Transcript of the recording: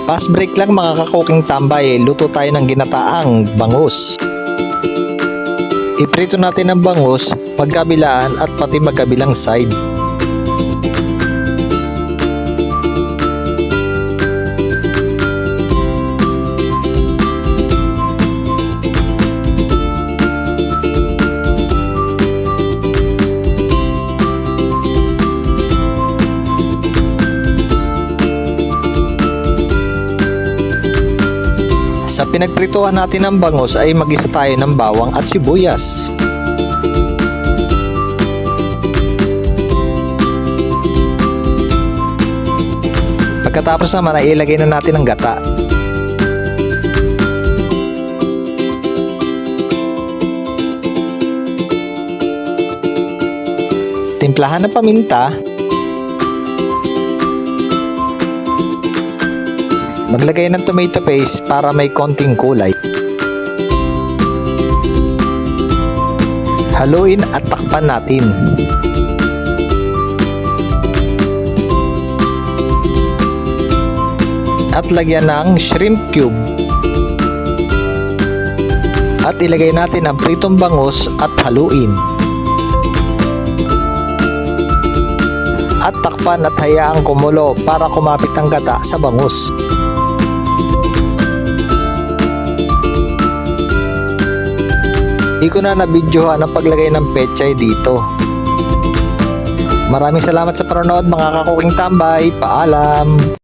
Fast break lang mga kakuking tambay, luto tayo ng ginataang bangus. Iprito natin ang bangus, magkabilaan at pati magkabilang side. Sa pinagprituhan natin ng bangus ay mag-isa tayo ng bawang at sibuyas. Pagkatapos naman ay ilagay na natin ang gata. Timplahan ng paminta. Maglagay ng tomato paste para may konting kulay. Haluin at takpan natin. At lagyan ng shrimp cube. At ilagay natin ang pritong bangus at haluin. At takpan at hayaang kumulo para kumapit ang gata sa bangus. Di ko na nabidyohan ang paglagay ng pechay dito. Maraming salamat sa panonood mga kakuking tambay. Paalam!